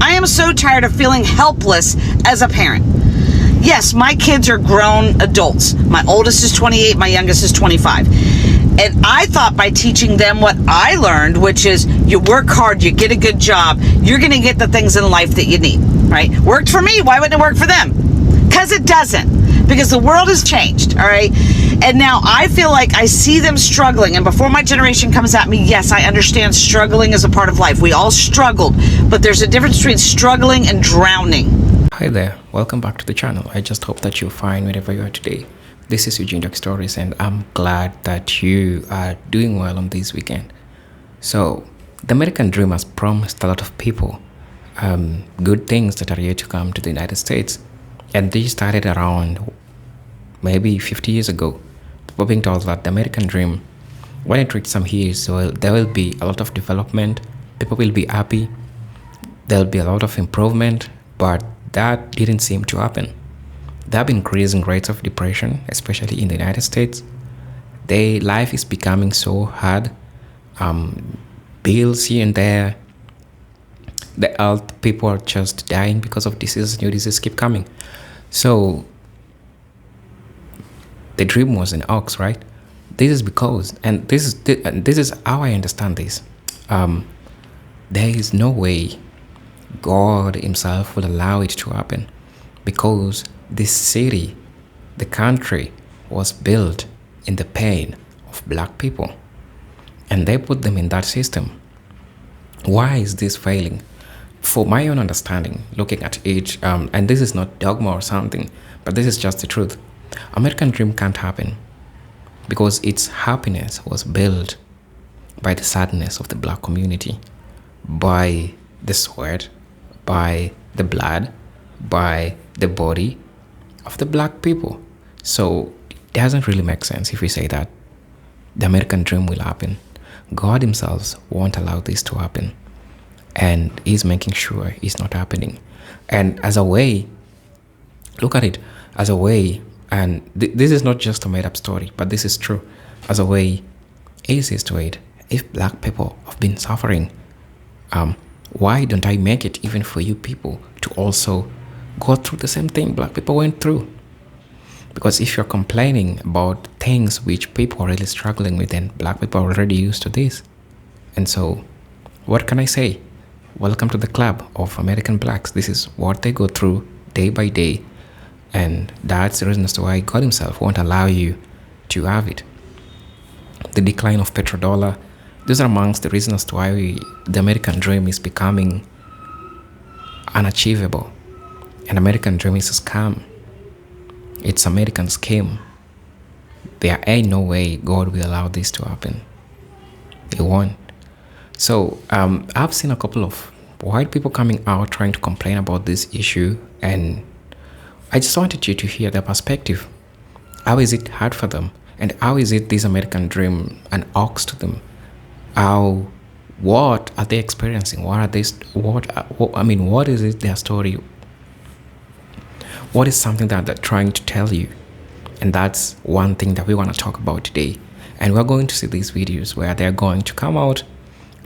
I am so tired of feeling helpless as a parent. Yes, my kids are grown adults. My oldest is 28, my youngest is 25. And I thought by teaching them what I learned, which is you work hard, you get a good job, you're going to get the things in life that you need, right? Worked for me, why wouldn't it work for them? Because it doesn't. Because the world has changed, all right? And now I feel like I see them struggling. And before my generation comes at me, yes, I understand struggling is a part of life. We all struggled, but there's a difference between struggling and drowning. Hi there, welcome back to the channel. I just hope that you're fine wherever you are today. This is Eugene Doc Stories, and I'm glad that you are doing well on this weekend. So, the American dream has promised a lot of people good things that are yet to come to the United States. And this started around maybe 50 years ago. People being told that the American dream, when it reaches some years, there will be a lot of development, people will be happy, there'll be a lot of improvement, but that didn't seem to happen. There have been increasing rates of depression, especially in the United States. Life is becoming so hard. Bills here and there. The health, people are just dying because of diseases. New diseases keep coming. So the dream was an ox, right? This is because, and this is how I understand this. There is no way God Himself will allow it to happen, because this city, the country, was built in the pain of black people, and they put them in that system. Why is this failing? For my own understanding, looking at it, and this is not dogma or something, but this is just the truth. American dream can't happen because its happiness was built by the sadness of the black community, by the sweat, by the blood, by the body of the black people. So it doesn't really make sense if we say that the American dream will happen. God Himself won't allow this to happen, and He's making sure it's not happening. And as a way, look at it as a way, and this is not just a made-up story, but this is true. As a way, He says to it, if black people have been suffering, why don't I make it even for you people to also go through the same thing black people went through? Because if you're complaining about things which people are really struggling with, then black people are already used to this. And so, what can I say? Welcome to the club of American blacks. This is what they go through day by day. And that's the reason as to why God Himself won't allow you to have it. The decline of petrodollar, these are amongst the reasons as to why the American dream is becoming unachievable. An American dream is a scam. It's American scheme. There ain't no way God will allow this to happen. He won't. So I've seen a couple of white people coming out trying to complain about this issue, and I just wanted you to hear their perspective. How is it hard for them? And how is it this American dream an ox to them? What are they experiencing? What is it, their story? What is something that they're trying to tell you? And that's one thing that we want to talk about today. And we're going to see these videos where they're going to come out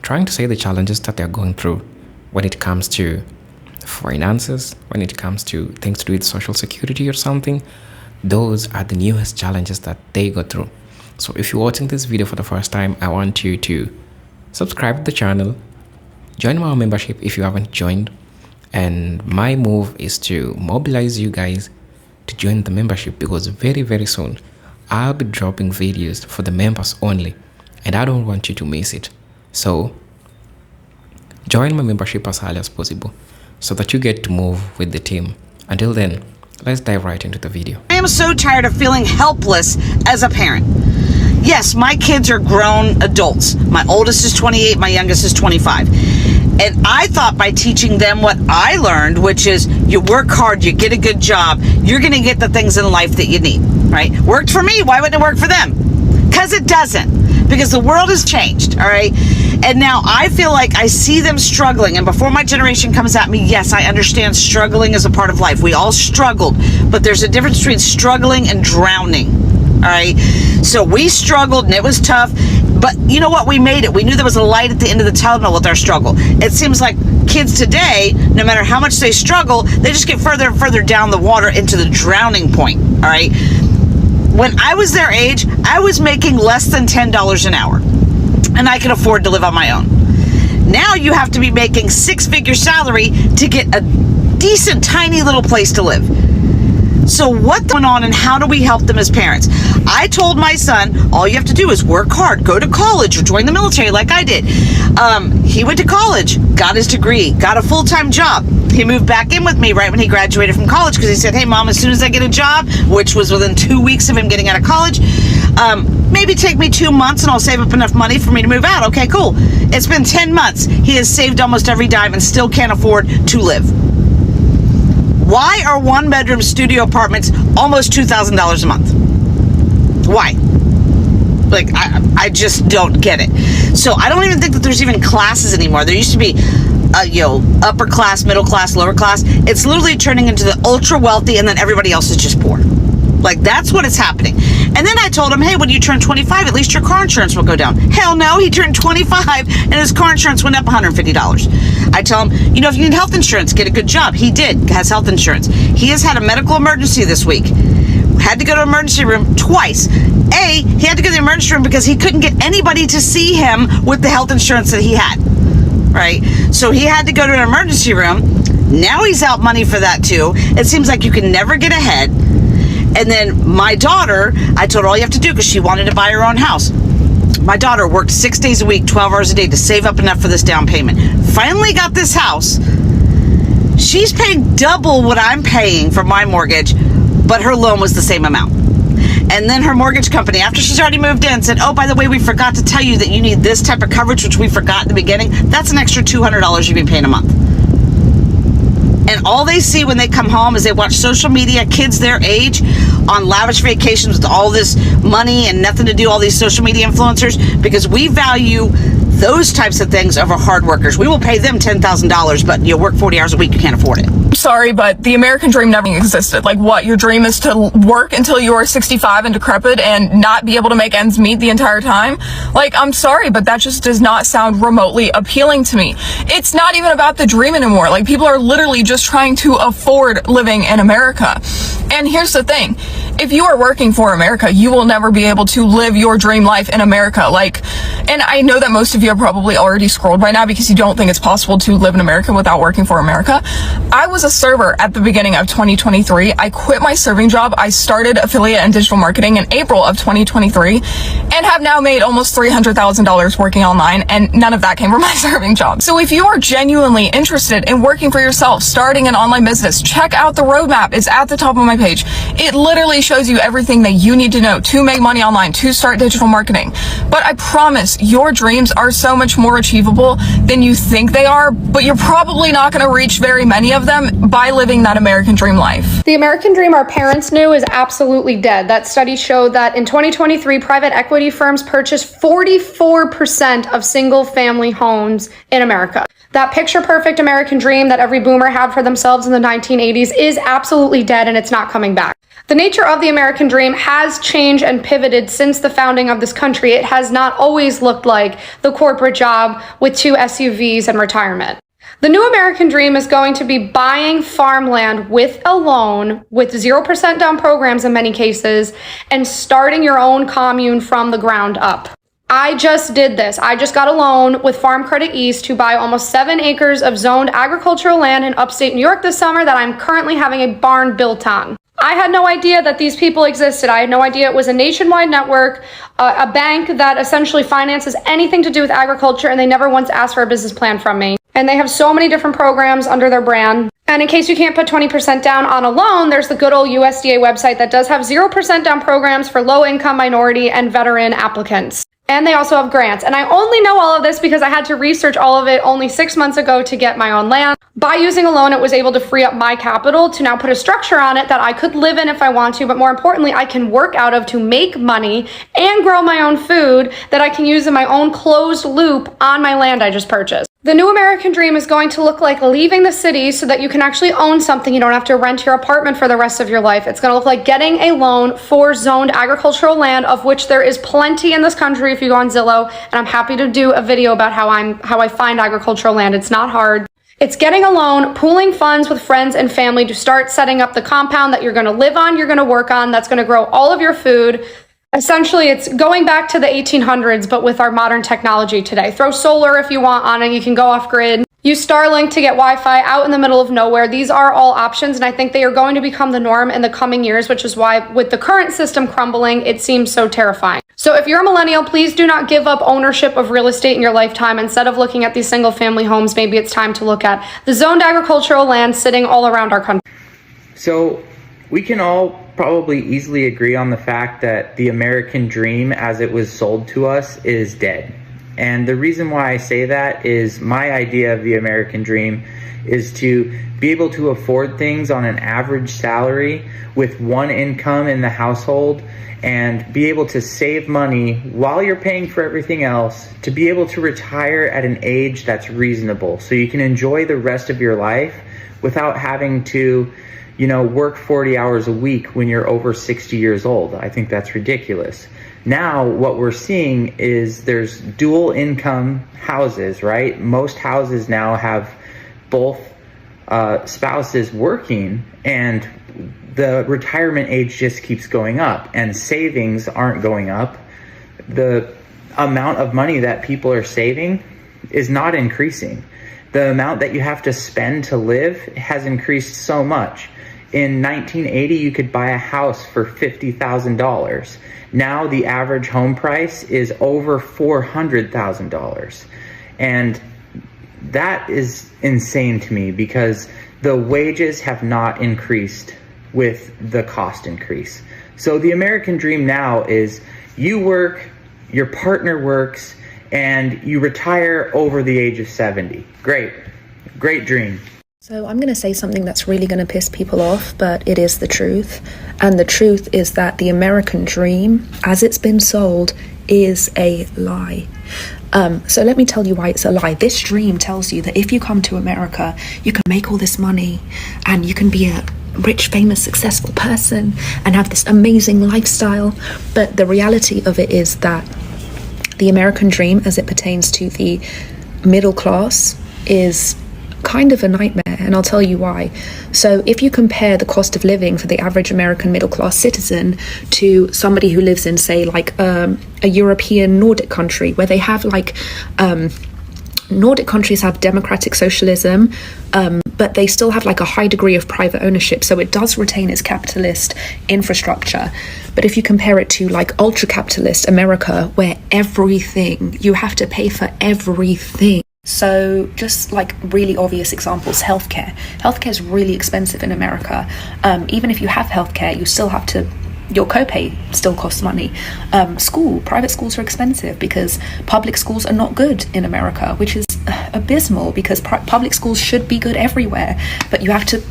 trying to say the challenges that they're going through when it comes to finances, when it comes to things to do with social security or something. Those are the newest challenges that they go through. So if you're watching this video for the first time, I want you to subscribe to the channel, join our membership if you haven't joined, and my move is to mobilize you guys to join the membership, because very, very soon I'll be dropping videos for the members only, and I don't want you to miss it. So join my membership as early as possible so that you get to move with the team. Until then, let's dive right into the video. I am so tired of feeling helpless as a parent. Yes, my kids are grown adults. My oldest is 28, my youngest is 25. And I thought by teaching them what I learned, which is you work hard, you get a good job, you're going to get the things in life that you need, right? Worked for me, why wouldn't it work for them? Because it doesn't. Because the world has changed, all right? And now I feel like I see them struggling. And before my generation comes at me, yes, I understand struggling is a part of life. We all struggled, but there's a difference between struggling and drowning. All right. So we struggled and it was tough, But you know what? We made it. We knew there was a light at the end of the tunnel with our struggle. It seems like kids today, no matter how much they struggle, they just get further and further down the water into the drowning point, all right? When I was their age, I was making less than $10 an hour, and I could afford to live on my own. Now you have to be making six-figure salary to get a decent, tiny little place to live. So what's going on, and how do we help them as parents? I told my son, all you have to do is work hard, go to college, or join the military like I did. He went to college, got his degree, got a full-time job. He moved back in with me right when he graduated from college because he said, hey, Mom, as soon as I get a job, which was within 2 weeks of him getting out of college, maybe take me 2 months and I'll save up enough money for me to move out. Okay, cool. It's been 10 months. He has saved almost every dime and still can't afford to live. Why are one-bedroom studio apartments almost $2,000 a month? Why? Like, I just don't get it. So I don't even think that there's even classes anymore. There used to be, upper class, middle class, lower class. It's literally turning into the ultra wealthy, and then everybody else is just poor. Like, that's what is happening. And then I told him, hey, when you turn 25, at least your car insurance will go down. Hell no, he turned 25 and his car insurance went up $150. I tell him, if you need health insurance, get a good job. He has health insurance. He has had a medical emergency this week. Had to go to emergency room twice. He had to go to the emergency room because he couldn't get anybody to see him with the health insurance that he had. Right? So he had to go to an emergency room. Now he's out money for that too. It seems like you can never get ahead. And then my daughter, I told her all you have to do because she wanted to buy her own house. My daughter worked 6 days a week, 12 hours a day to save up enough for this down payment. Finally got this house. She's paying double what I'm paying for my mortgage, but her loan was the same amount. And then her mortgage company, after she's already moved in, said, oh, by the way, we forgot to tell you that you need this type of coverage, which we forgot in the beginning. That's an extra $200 you've been paying a month. And all they see when they come home is they watch social media, kids their age on lavish vacations with all this money and nothing to do, all these social media influencers, because we value those types of things over hard workers. We will pay them $10,000, but you work 40 hours a week, you can't afford it. Sorry, but the American dream never existed. Like, what? Your dream is to work until you are 65 and decrepit and not be able to make ends meet the entire time? Like, I'm sorry, but that just does not sound remotely appealing to me. It's not even about the dream anymore. Like, people are literally just trying to afford living in America. And here's the thing. If you are working for America, you will never be able to live your dream life in America. Like, and I know that most of you are probably already scrolled by now because you don't think it's possible to live in America without working for America. I was a server at the beginning of 2023. I quit my serving job. I started affiliate and digital marketing in April of 2023 and have now made almost $300,000 working online, and none of that came from my serving job. So if you are genuinely interested in working for yourself, starting an online business, check out the roadmap. It's at the top of my page. It literally shows you everything that you need to know to make money online, to start digital marketing. But I promise your dreams are so much more achievable than you think they are, but you're probably not going to reach very many of them by living that American dream life. The American dream our parents knew is absolutely dead. That study showed that in 2023, private equity firms purchased 44% of single-family homes in America. That picture-perfect American dream that every boomer had for themselves in the 1980s is absolutely dead, and it's not coming back. The nature of the American dream has changed and pivoted since the founding of this country. It has not always looked like the corporate job with 2 SUVs and retirement. The new American dream is going to be buying farmland with a loan, with 0% down programs in many cases, and starting your own commune from the ground up. I just did this. I just got a loan with Farm Credit East to buy almost 7 acres of zoned agricultural land in upstate New York this summer that I'm currently having a barn built on. I had no idea that these people existed. I had no idea it was a nationwide network, a bank that essentially finances anything to do with agriculture, and they never once asked for a business plan from me. And they have so many different programs under their brand. And in case you can't put 20% down on a loan, there's the good old USDA website that does have 0% down programs for low-income, minority, and veteran applicants. And they also have grants. And I only know all of this because I had to research all of it only 6 months ago to get my own land. By using a loan, it was able to free up my capital to now put a structure on it that I could live in if I want to, but more importantly, I can work out of to make money and grow my own food that I can use in my own closed loop on my land I just purchased. The new American dream is going to look like leaving the city so that you can actually own something. You don't have to rent your apartment for the rest of your life. It's going to look like getting a loan for zoned agricultural land, of which there is plenty in this country if you go on Zillow. And I'm happy to do a video about how I find agricultural land. It's not hard. It's getting a loan, pooling funds with friends and family to start setting up the compound that you're going to live on, you're going to work on, that's going to grow all of your food. Essentially, it's going back to the 1800s, but with our modern technology today. Throw solar if you want on it. You can go off grid. Use Starlink to get Wi-Fi out in the middle of nowhere. These are all options, and I think they are going to become the norm in the coming years, which is why with the current system crumbling, it seems so terrifying. So if you're a millennial, please do not give up ownership of real estate in your lifetime. Instead of looking at these single family homes, maybe it's time to look at the zoned agricultural land sitting all around our country. So we can all probably easily agree on the fact that the American dream as it was sold to us is dead. And the reason why I say that is my idea of the American dream is to be able to afford things on an average salary with one income in the household and be able to save money while you're paying for everything else, to be able to retire at an age that's reasonable so you can enjoy the rest of your life without having to work 40 hours a week when you're over 60 years old. I think that's ridiculous. Now, what we're seeing is there's dual income houses, right? Most houses now have both spouses working, and the retirement age just keeps going up, and savings aren't going up. The amount of money that people are saving is not increasing. The amount that you have to spend to live has increased so much. In 1980, you could buy a house for $50,000. Now the average home price is over $400,000. And that is insane to me because the wages have not increased with the cost increase. So the American dream now is you work, your partner works, and you retire over the age of 70. Great dream. So I'm going to say something that's really going to piss people off, but it is the truth. And the truth is that the American dream, as it's been sold, is a lie. So let me tell you why it's a lie. This dream tells you that if you come to America, you can make all this money and you can be a rich, famous, successful person and have this amazing lifestyle. But the reality of it is that the American dream, as it pertains to the middle class, is kind of a nightmare, and I'll tell you why. So if you compare the cost of living for the average American middle class citizen to somebody who lives in, say, like a European Nordic country, where they have Nordic countries have democratic socialism, but they still have like a high degree of private ownership, so it does retain its capitalist infrastructure. But if you compare it to like ultra-capitalist America, where everything, you have to pay for everything. So just like really obvious examples, healthcare. Healthcare is really expensive in America. Even if you have healthcare, you still have to, your copay still costs money. Private schools are expensive because public schools are not good in America, which is abysmal because public schools should be good everywhere, but you have to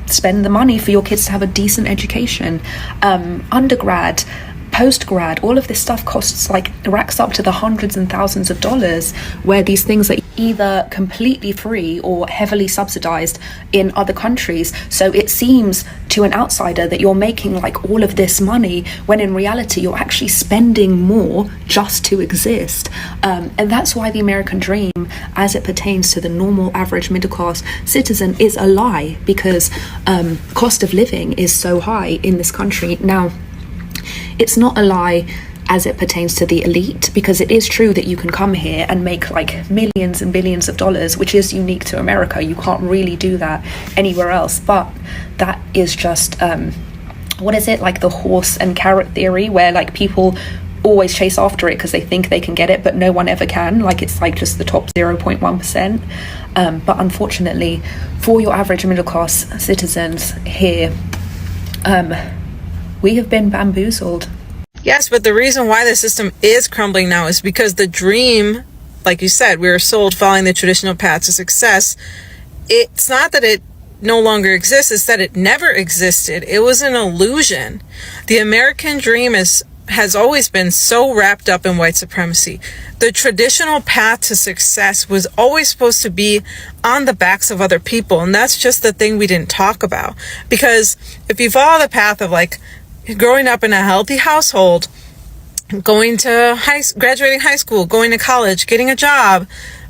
spend the money for your kids to have a decent education. Undergrad, post-grad, all of this stuff costs racks up to the hundreds and thousands of dollars, where these things are either completely free or heavily subsidized in other countries. So it seems to an outsider that you're making all of this money when in reality you're actually spending more just to exist. And that's why the American dream, as it pertains to the normal average middle class citizen, is a lie, because cost of living is so high in this country. Now, it's not a lie as it pertains to the elite, because it is true that you can come here and make millions and billions of dollars, which is unique to America. You can't really do that anywhere else. But that is just the horse and carrot theory, where people always chase after it because they think they can get it, but no one ever can. It's just the top 0.1%. But unfortunately for your average middle class citizens here, we have been bamboozled. Yes, but the reason why the system is crumbling now is because the dream, like you said, we were sold following the traditional path to success. It's not that it no longer exists, it's that it never existed. It was an illusion. The American dream is has always been so wrapped up in white supremacy. The traditional path to success was always supposed to be on the backs of other people, and that's just the thing we didn't talk about. Because if you follow the path of like growing up in a healthy household, graduating high school, going to college, getting a job,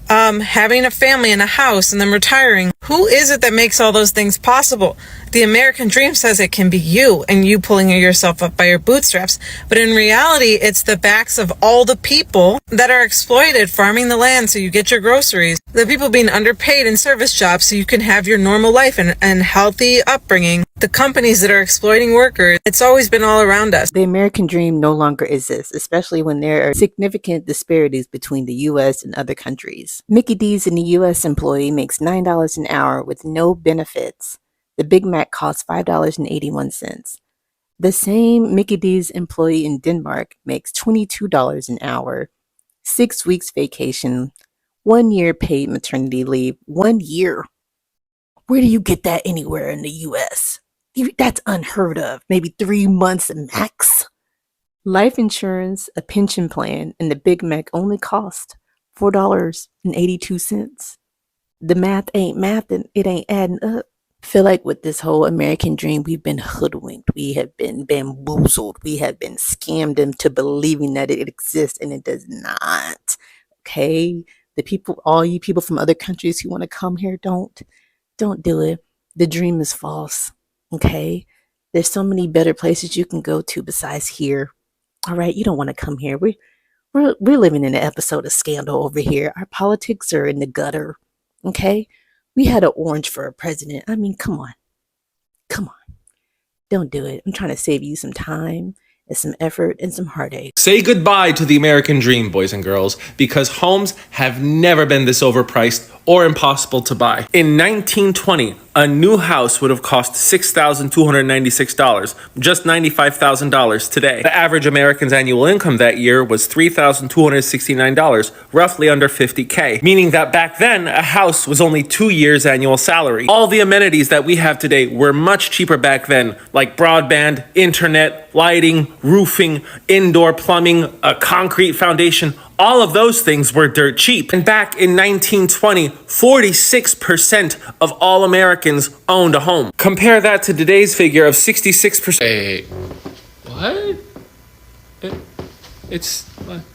having a family and a house, and then retiring. Who is it that makes all those things possible? The American dream says it can be you and you pulling yourself up by your bootstraps. But in reality, it's the backs of all the people that are exploited, farming the land so you get your groceries. The people being underpaid in service jobs so you can have your normal life and healthy upbringing. The companies that are exploiting workers. It's always been all around us. The American dream no longer exists, especially when there are significant disparities between the U.S. and other countries. Mickey D's in the U.S. employee makes $9 an hour with no benefits. The Big Mac costs $5.81. The same Mickey D's employee in Denmark makes $22 an hour, 6 weeks vacation, 1 year paid maternity leave, 1 year. Where do you get that anywhere in the U.S.? That's unheard of. Maybe 3 months max. Life insurance, a pension plan, and the Big Mac only cost $4.82. The math ain't math and it ain't adding up. Feel like with this whole American dream, we've been hoodwinked. We have been bamboozled. We have been scammed into believing that it exists and it does not. Okay? The people, all you people from other countries who want to come here, don't do it. The dream is false. Okay? There's so many better places you can go to besides here. All right? You don't want to come here. We're living in an episode of Scandal over here. Our politics are in the gutter. Okay? We had an orange for a president. I mean, come on. Come on. Don't do it. I'm trying to save you some time and some effort and some heartache. Say goodbye to the American dream, boys and girls, because homes have never been this overpriced or impossible to buy. In 1920, a new house would have cost $6,296, just $95,000 today. The average American's annual income that year was $3,269, roughly under $50K, meaning that back then, a house was only 2 years' annual salary. All the amenities that we have today were much cheaper back then, like broadband, internet, lighting, roofing, indoor plumbing, a concrete foundation. All of those things were dirt cheap. And back in 1920, 46% of all Americans owned a home. Compare that to today's figure of 66%. Hey, what?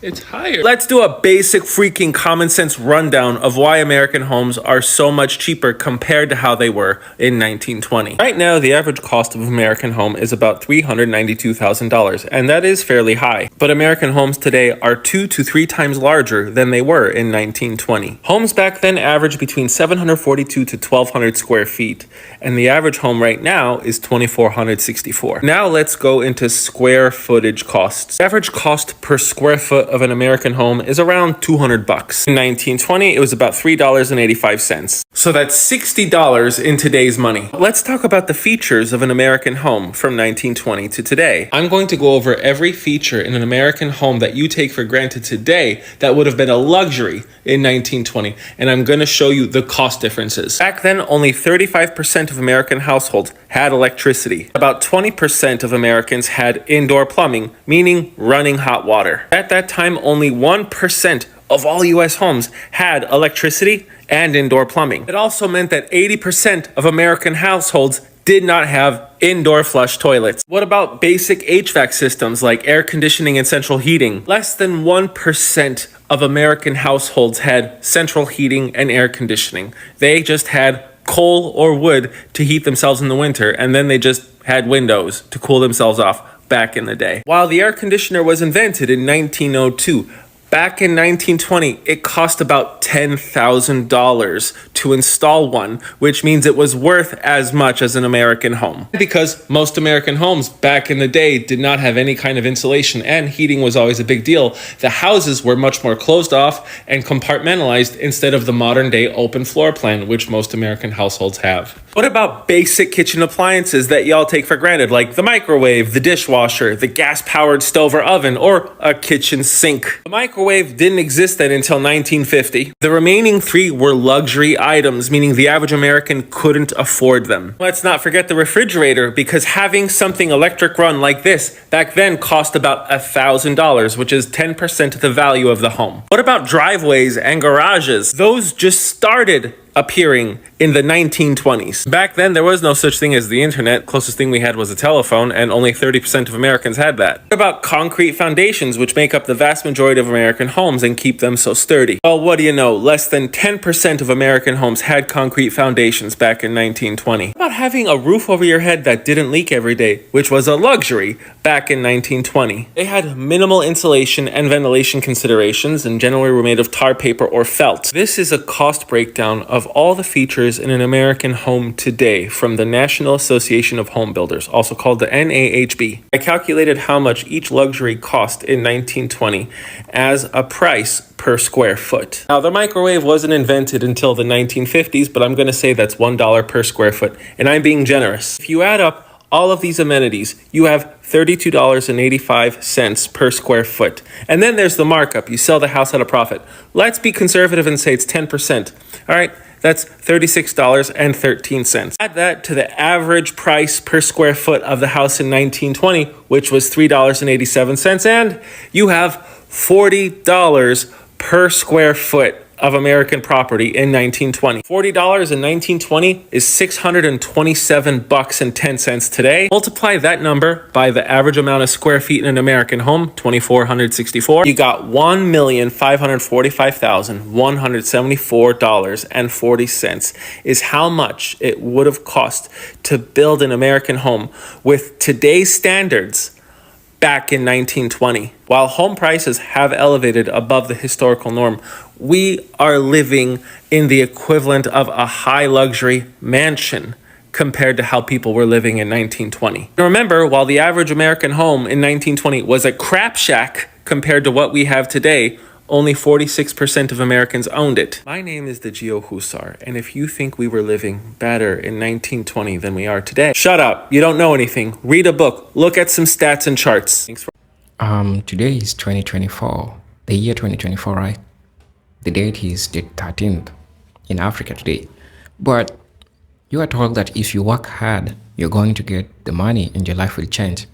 It's higher. Let's do a basic freaking common sense rundown of why American homes are so much cheaper compared to how they were in 1920. Right now, the average cost of an American home is about $392,000, and that is fairly high. But American homes today are 2 to 3 times larger than they were in 1920. Homes back then averaged between 742 to 1,200 square feet, and the average home right now is 2,464. Now let's go into square footage costs. The average cost per square foot of an American home is around $200. In 1920, it was about $3.85. So that's $60 in today's money. Let's talk about the features of an American home from 1920 to today. I'm going to go over every feature in an American home that you take for granted today that would have been a luxury in 1920, and I'm going to show you the cost differences. Back then, only 35% of American households had electricity. About 20% of Americans had indoor plumbing, meaning running hot water. At that time, only 1% of all US homes had electricity and indoor plumbing. It also meant that 80% of American households did not have indoor flush toilets. What about basic HVAC systems like air conditioning and central heating? Less than 1% of American households had central heating and air conditioning. They just had coal or wood to heat themselves in the winter, and then they just had windows to cool themselves off back in the day. While the air conditioner was invented in 1902, back in 1920, it cost about $10,000 to install one, which means it was worth as much as an American home. Because most American homes back in the day did not have any kind of insulation and heating was always a big deal, the houses were much more closed off and compartmentalized instead of the modern day open floor plan, which most American households have. What about basic kitchen appliances that y'all take for granted, like the microwave, the dishwasher, the gas-powered stove or oven, or a kitchen sink? The microwave microwave didn't exist then until 1950. The remaining three were luxury items, meaning the average American couldn't afford them. Let's not forget the refrigerator, because having something electric run like this back then cost about $1,000, which is 10% of the value of the home. What about driveways and garages? Those just started appearing in the 1920s. Back then, there was no such thing as the internet. Closest thing we had was a telephone, and only 30% of Americans had that. What about concrete foundations, which make up the vast majority of American homes and keep them so sturdy? Well, what do you know? Less than 10% of American homes had concrete foundations back in 1920. What about having a roof over your head that didn't leak every day, which was a luxury back in 1920? They had minimal insulation and ventilation considerations, and generally were made of tar paper or felt. This is a cost breakdown of all the features in an American home today from the National Association of Home Builders, also called the NAHB. I calculated how much each luxury cost in 1920 as a price per square foot. Now, the microwave wasn't invented until the 1950s, but I'm going to say that's $1 per square foot, and I'm being generous. If you add up all of these amenities, you have $32.85 per square foot. And then there's the markup. You sell the house at a profit. Let's be conservative and say it's 10%. All right, that's $36.13. Add that to the average price per square foot of the house in 1920, which was $3.87, and you have $40 per square foot of American property in 1920. $40 in 1920 is $627.10 today. Multiply that number by the average amount of square feet in an American home, 2,464. You got $1,545,174.40 is how much it would have cost to build an American home with today's standards back in 1920. While home prices have elevated above the historical norm, we are living in the equivalent of a high luxury mansion compared to how people were living in 1920. Now remember, while the average American home in 1920 was a crap shack compared to what we have today, only 46% of Americans owned it. My name is the Geo Husar, and if you think we were living better in 1920 than we are today, shut up. You don't know anything. Read a book. Look at some stats and charts. Thanks for Today is 2024, the year 2024, right? The date is the 13th in Africa today. But you are told that if you work hard, you're going to get the money and your life will change.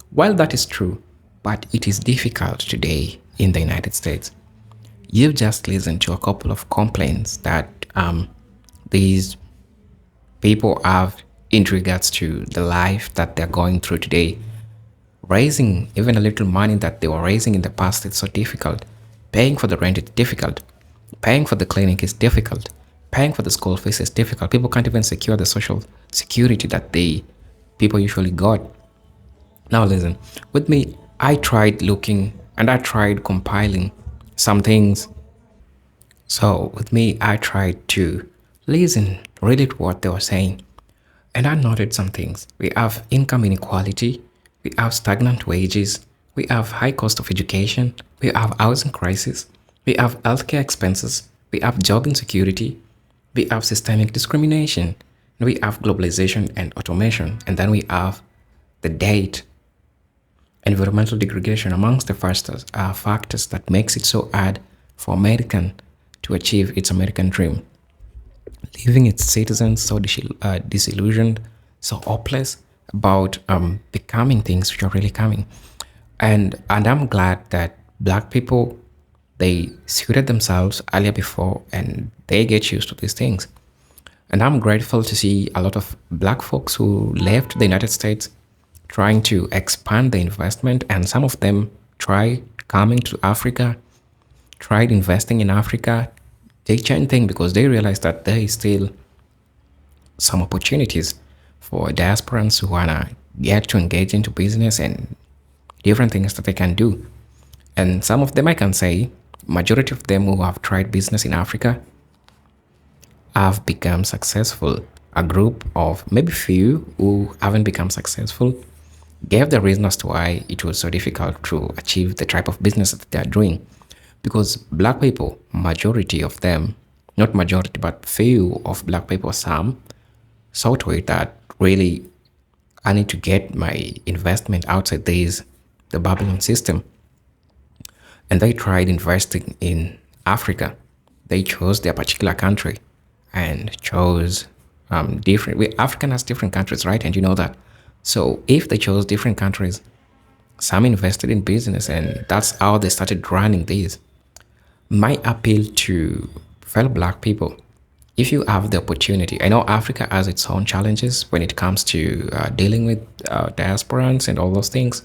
While that is true, but it is difficult today in the United States. You've just listened to a couple of complaints that these people have in regards to the life that they're going through today. Raising even a little money that they were raising in the past, it's so difficult. Paying for the rent is difficult. Paying for the clinic is difficult. Paying for the school fees is difficult. People can't even secure the social security that people usually got. Now listen, with me, I tried looking and I tried compiling some things. So with me, I tried to listen really to what they were saying. And I noted some things. We have income inequality. We have stagnant wages. We have high cost of education. We have housing crisis. We have healthcare expenses. We have job insecurity. We have systemic discrimination. And we have globalization and automation. And then we have the debt, environmental degradation amongst the factors that makes it so hard for American to achieve its American dream. Leaving its citizens so disillusioned, so hopeless about becoming things which are really coming. And I'm glad that Black people, they suited themselves earlier before and they get used to these things. And I'm grateful to see a lot of Black folks who left the United States trying to expand the investment, and some of them tried coming to Africa, tried investing in Africa. They changed things because they realized that there is still some opportunities for diasporans who wanna get to engage into business and different things that they can do. And some of them, I can say, majority of them who have tried business in Africa have become successful. A group of maybe few who haven't become successful gave the reason as to why it was so difficult to achieve the type of business that they are doing. Because Black people, majority of them, not majority, but few of Black people, some saw to it that really I need to get my investment outside the Babylon system. and they tried investing in Africa. They chose their particular country and chose different. Africa has different countries, right? And you know that. So if they chose different countries, some invested in business, and that's how they started running this. My appeal to fellow black people, if you have the opportunity, I know Africa has its own challenges when it comes to dealing with diasporans and all those things.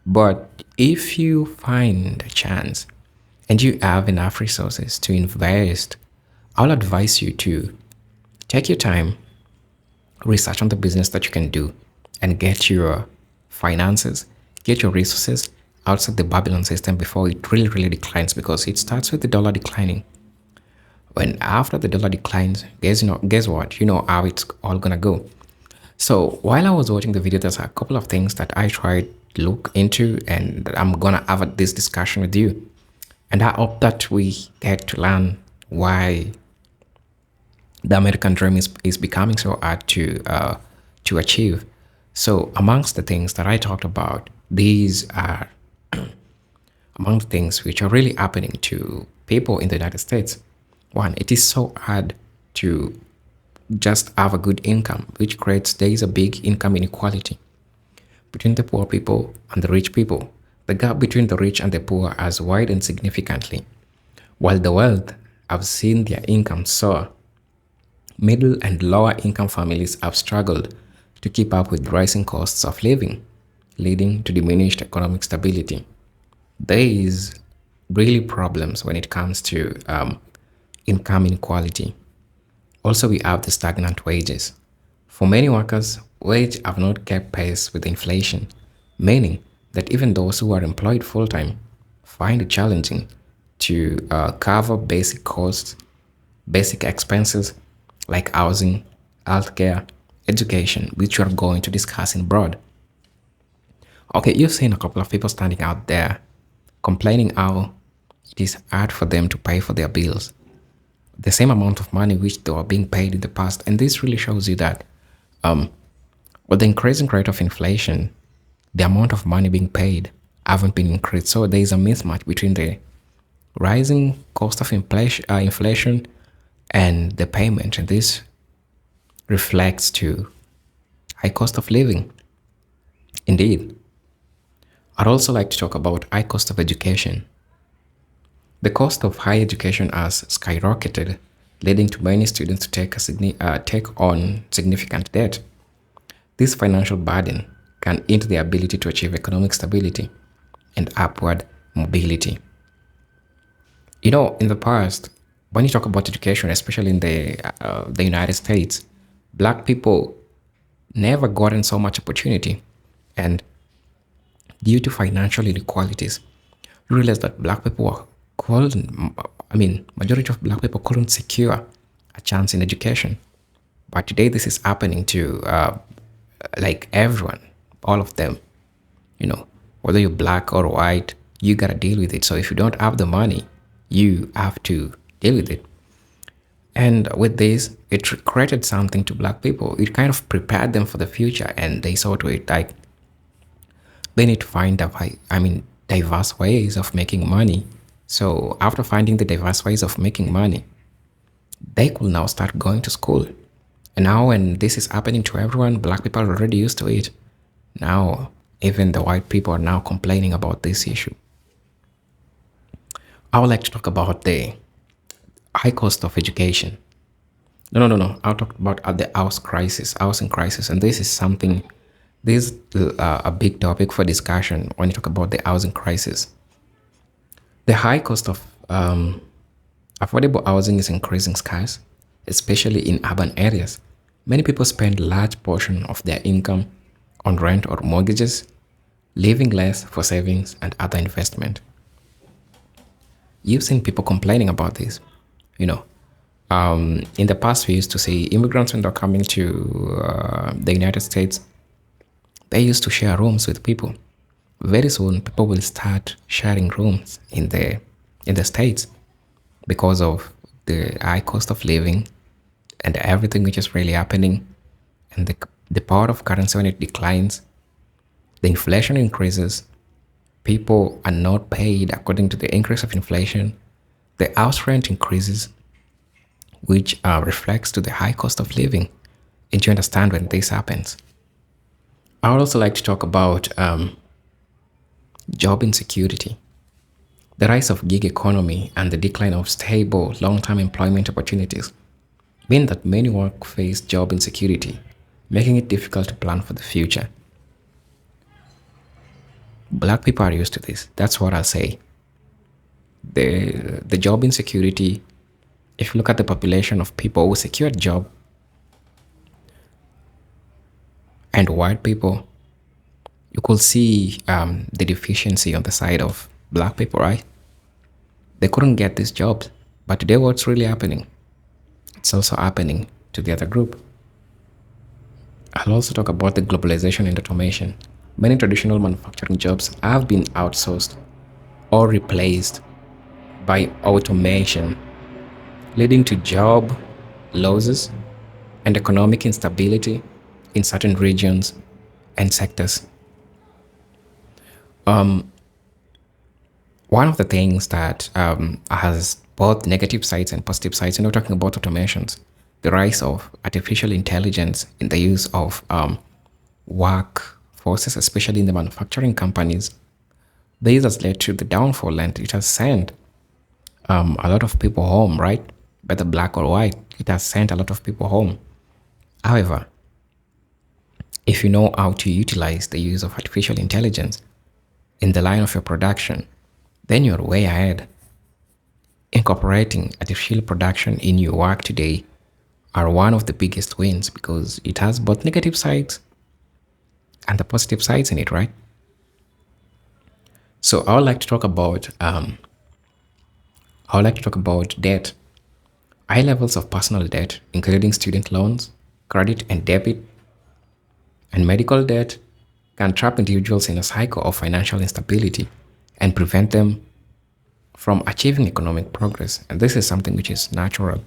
But if you find a chance and you have enough resources to invest, I'll advise you to take your time, research on the business that you can do, and get your finances, get your resources outside the Babylon system before it really, really declines, because it starts with the dollar declining. When after the dollar declines, guess what? You know how it's all gonna go. So while I was watching the video, there's a couple of things that I tried to look into, and I'm gonna have this discussion with you. And I hope that we get to learn why the American dream is becoming so hard to achieve. So amongst the things that I talked about, these are among the things which are really happening to people in the United States. One, it is so hard to just have a good income, which creates there is a big income inequality between the poor people and the rich people. The gap between the rich and the poor has widened significantly. While the wealth have seen their income soar, middle and lower income families have struggled to keep up with rising costs of living, leading to diminished economic stability. There is really problems when it comes to income inequality. Also, we have the stagnant wages. For many workers, wages have not kept pace with inflation, meaning that even those who are employed full-time find it challenging to cover basic costs, basic expenses like housing, healthcare, education, which we are going to discuss in broad. Okay, you've seen a couple of people standing out there complaining how it is hard for them to pay for their bills, the same amount of money which they were being paid in the past. And this really shows you that with the increasing rate of inflation, the amount of money being paid haven't been increased. So there is a mismatch between the rising cost of inflation and the payment, and this reflects to high cost of living. Indeed, I'd also like to talk about high cost of education. The cost of higher education has skyrocketed, leading to many students to take on significant debt. This financial burden can hinder their ability to achieve economic stability and upward mobility. You know, in the past, when you talk about education, especially in the United States, black people never gotten so much opportunity, and due to financial inequalities, you realize that black people majority of black people couldn't secure a chance in education. But today, this is happening to like everyone, all of them. You know, whether you're black or white, you gotta deal with it. So if you don't have the money, you have to deal with it. And with this, it created something to black people. It kind of prepared them for the future, and they saw to it like they need to find diverse ways of making money. So after finding the diverse ways of making money, they could now start going to school. And now when this is happening to everyone, black people are already used to it. Now, even the white people are now complaining about this issue. I would like to talk about the high cost of education. No. I'll talk about the housing crisis. And this is a big topic for discussion when you talk about the housing crisis. The high cost of affordable housing is increasing scarce, especially in urban areas. Many people spend large portion of their income on rent or mortgages, leaving less for savings and other investment. You've seen people complaining about this. You know, in the past, we used to see immigrants when they're coming to the United States, they used to share rooms with people. Very soon, people will start sharing rooms in the States because of the high cost of living and everything which is really happening, and the power of currency when it declines, the inflation increases, people are not paid according to the increase of inflation, the house rent increases, which reflects to the high cost of living. And you understand when this happens. I would also like to talk about job insecurity, the rise of gig economy, and the decline of stable long-term employment opportunities mean that many work face job insecurity, making it difficult to plan for the future. Black people are used to this. That's what I'll say. The job insecurity, if you look at the population of people who secured job and white people, you could see the deficiency on the side of black people, right? They couldn't get these jobs. But today, what's really happening? It's also happening to the other group. I'll also talk about the globalization and automation. Many traditional manufacturing jobs have been outsourced or replaced by automation, leading to job losses and economic instability in certain regions and sectors. One of the things that has both negative sides and positive sides, talking about automations, the rise of artificial intelligence in the use of workforces, especially in the manufacturing companies, this has led to the downfall, and it has sent a lot of people home, right? Whether black or white, it has sent a lot of people home. However, if you know how to utilize the use of artificial intelligence in the line of your production, then you're way ahead. Incorporating artificial production in your work today are one of the biggest wins because it has both negative sides and the positive sides in it, right? So I would like to talk about debt. High levels of personal debt, including student loans, credit and debit, and medical debt, can trap individuals in a cycle of financial instability and prevent them from achieving economic progress. And this is something which is natural.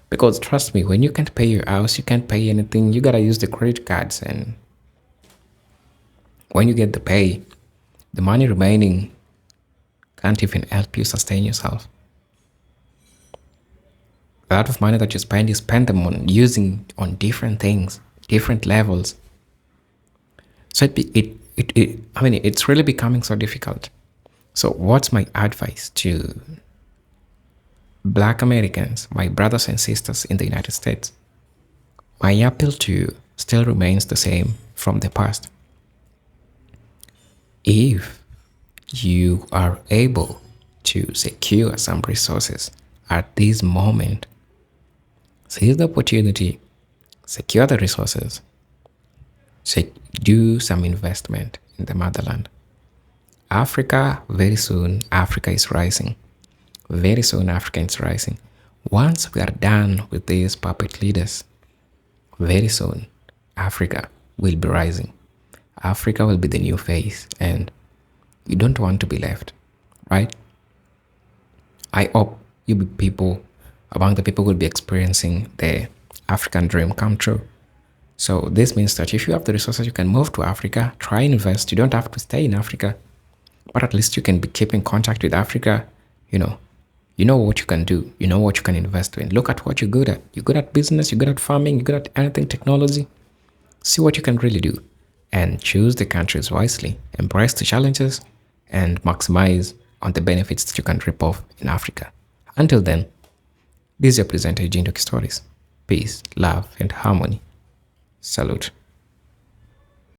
Because trust me, when you can't pay your house, you can't pay anything, you gotta use the credit cards. And when you get the pay, the money remaining can't even help you sustain yourself. A lot of money that you spend them on using on different things, different levels. So it's really becoming so difficult. So what's my advice to Black Americans, my brothers and sisters in the United States? My appeal to you still remains the same from the past. If you are able to secure some resources at this moment, seize the opportunity, secure the resources, do some investment in the motherland. Africa, very soon, Africa is rising. Very soon, Africa is rising. Once we are done with these puppet leaders, very soon, Africa will be rising. Africa will be the new face, and you don't want to be left, right? I hope you be people, among the people who will be experiencing the African dream come true. So this means that if you have the resources, you can move to Africa, try and invest. You don't have to stay in Africa, but at least you can be keeping contact with Africa. You know what you can do. You know what you can invest in. Look at what you're good at. You're good at business. You're good at farming. You're good at anything technology. See what you can really do and choose the countries wisely. Embrace the challenges and maximize on the benefits that you can rip off in Africa. Until then, this is your presenter, Eugene Stories. Peace, love, and harmony. Salute.